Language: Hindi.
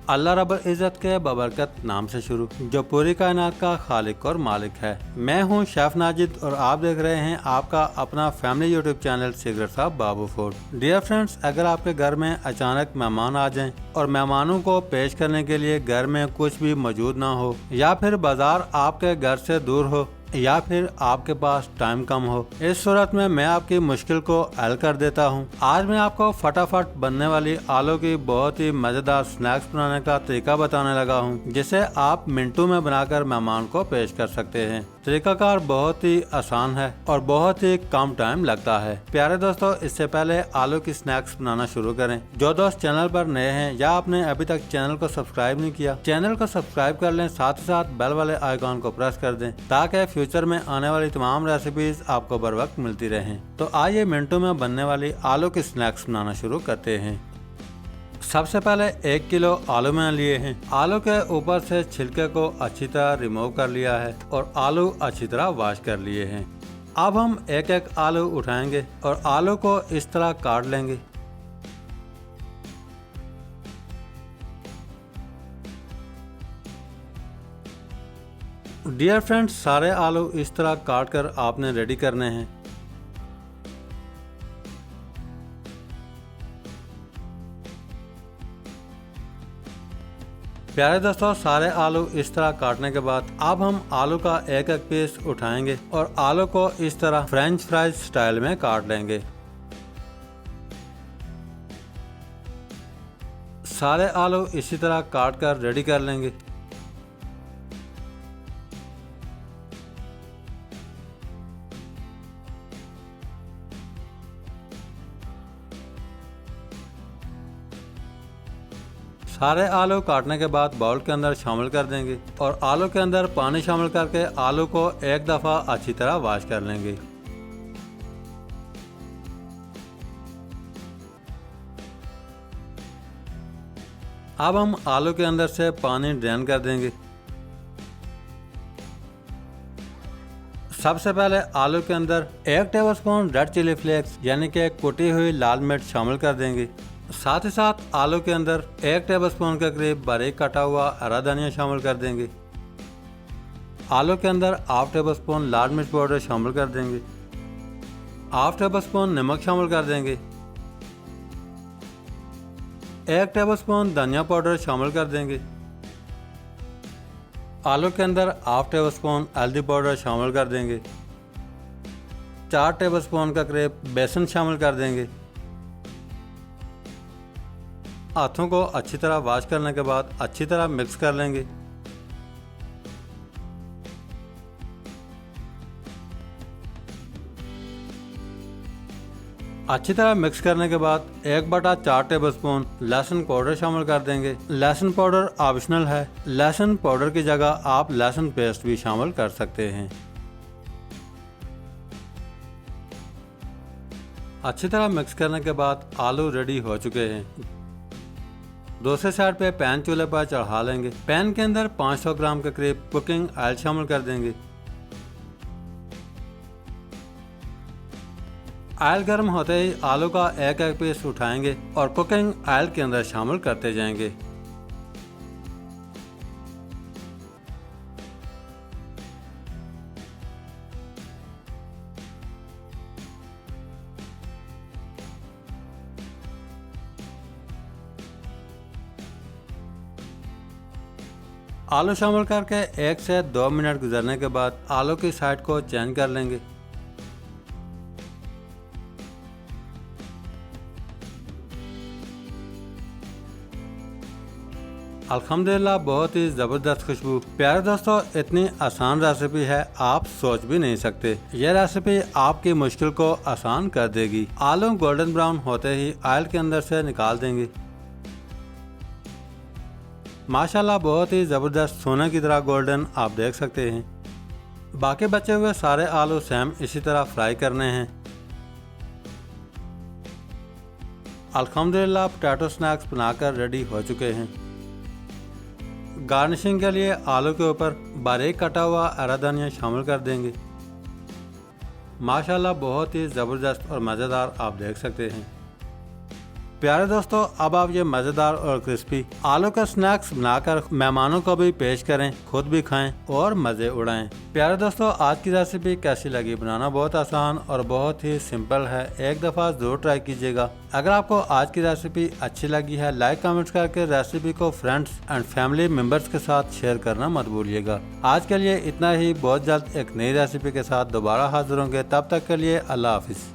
अल्लाह रब्बुल इज़्ज़त के बबरकत नाम से शुरू, जो पूरी कायनात का खालिक और मालिक है। मैं हूं शेफ नाजिद और आप देख रहे हैं आपका अपना family YouTube channel secret of Babu food. Dear friends, अगर आपके घर में अचानक मेहमान आ जाएं और मेहमानों को पेश करने के लिए घर में कुछ भी मौजूद ना हो, या फिर बाजार आपके घर से दूर हो, या फिर आपके पास टाइम कम हो, इस सूरत में मैं आपकी मुश्किल को हल कर देता हूं। आज मैं आपको फटाफट बनने वाली आलू की बहुत ही मजेदार स्नैक्स बनाने का तरीका बताने लगा हूं, जिसे आप मिनटों में बनाकर मेहमान को पेश कर सकते हैं। तरीकाकार बहुत ही आसान है और बहुत ही कम टाइम लगता है। प्यारे दोस्तों, इससे पहले आलू की स्नैक्स बनाना शुरू करें। जो दोस्त चैनल पर नए हैं या आपने अभी तक चैनल को सब्सक्राइब नहीं किया, चैनल को सब्सक्राइब कर लें, साथ ही साथ बेल वाले आइकॉन को प्रेस कर दें ताकि फ्यूचर में आने वाली तमाम रेसिपीज आपको बर वक्त मिलती रहें। तो आइए मिनटों में बनने वाली आलू की स्नैक्स बनाना शुरू करते हैं। सबसे पहले 1 किलो आलू मैंने लिए हैं। आलू के ऊपर से छिलके को अच्छी तरह रिमूव कर लिया है और आलू अच्छी तरह वॉश कर लिए हैं। अब हम एक एक आलू उठाएंगे और आलू को इस तरह काट लेंगे। डियर फ्रेंड्स, सारे आलू इस तरह काट कर आपने रेडी करने हैं। प्यारे दोस्तों, सारे आलू इस तरह काटने के बाद अब हम आलू का एक एक पीस उठाएंगे और आलू को इस तरह फ्रेंच फ्राइज स्टाइल में काट लेंगे। सारे आलू इसी तरह काट कर रेडी कर लेंगे। सारे आलू काटने के बाद बाउल के अंदर शामिल कर देंगे और आलू के अंदर पानी शामिल करके आलू को एक दफ़ा अच्छी तरह वॉश कर लेंगे। अब हम आलू के अंदर से पानी ड्रेन कर देंगे। सबसे पहले आलू के अंदर 1 टेबलस्पून रेड चिली फ्लेक्स यानी कि कुटी हुई लाल मिर्च शामिल कर देंगे। साथ ही साथ आलू के अंदर 1 टेबलस्पून के करीब बारीक कटा हुआ हरा धनिया शामिल कर देंगे। आलू के अंदर हाफ टेबलस्पून लाल मिर्च पाउडर शामिल कर देंगे। हाफ टेबलस्पून नमक शामिल कर देंगे। 1 टेबलस्पून धनिया पाउडर शामिल कर देंगे। आलू के अंदर हाफ टेबलस्पून हल्दी पाउडर शामिल कर देंगे। 4 टेबलस्पून का करीब बेसन शामिल कर देंगे। हाथों को अच्छी तरह वॉश करने के बाद अच्छी तरह मिक्स कर लेंगे। अच्छी तरह मिक्स करने के बाद 1/4 टेबलस्पून लहसुन पाउडर शामिल कर देंगे। लहसुन पाउडर ऑप्शनल है, लहसुन पाउडर की जगह आप लहसुन पेस्ट भी शामिल कर सकते हैं। अच्छी तरह मिक्स करने के बाद आलू रेडी हो चुके हैं। दूसरे साइड पे पैन चूल्हे पर चढ़ा लेंगे। पैन के अंदर 500 ग्राम के करीब कुकिंग ऑयल शामिल कर देंगे। ऑयल गर्म होते ही आलू का एक एक पीस उठाएंगे और कुकिंग ऑयल के अंदर शामिल करते जाएंगे। आलू शामिल करके 1 से 2 मिनट गुजरने के बाद आलू की साइड को चेंज कर लेंगे। अल्हम्दुलिल्लाह, बहुत ही ज़बरदस्त खुशबू। प्यारे दोस्तों, इतनी आसान रेसिपी है आप सोच भी नहीं सकते। यह रेसिपी आपकी मुश्किल को आसान कर देगी। आलू गोल्डन ब्राउन होते ही ऑयल के अंदर से निकाल देंगे। माशाल्लाह, बहुत ही ज़बरदस्त सोने की तरह गोल्डन आप देख सकते हैं। बाकी बचे हुए सारे आलू सेम इसी तरह फ्राई करने हैं। अल्हम्दुलिल्लाह, पोटैटो स्नैक्स बनाकर रेडी हो चुके हैं। गार्निशिंग के लिए आलू के ऊपर बारीक कटा हुआ हरा धनिया शामिल कर देंगे। माशाल्लाह, बहुत ही ज़बरदस्त और मज़ेदार आप देख सकते हैं। प्यारे दोस्तों, अब आप ये मजेदार और क्रिस्पी आलू का स्नैक्स बनाकर मेहमानों को भी पेश करें, खुद भी खाएं और मजे उड़ाएं। प्यारे दोस्तों, आज की रेसिपी कैसी लगी? बनाना बहुत आसान और बहुत ही सिंपल है, एक दफा जरूर ट्राई कीजिएगा। अगर आपको आज की रेसिपी अच्छी लगी है, लाइक कमेंट्स करके रेसिपी को फ्रेंड्स एंड फैमिली मेंबर्स के साथ शेयर करना मत भूलिएगा। आज के लिए इतना ही, बहुत जल्द एक नई रेसिपी के साथ दोबारा हाजिर होंगे, तब तक के लिए अल्लाह हाफिज।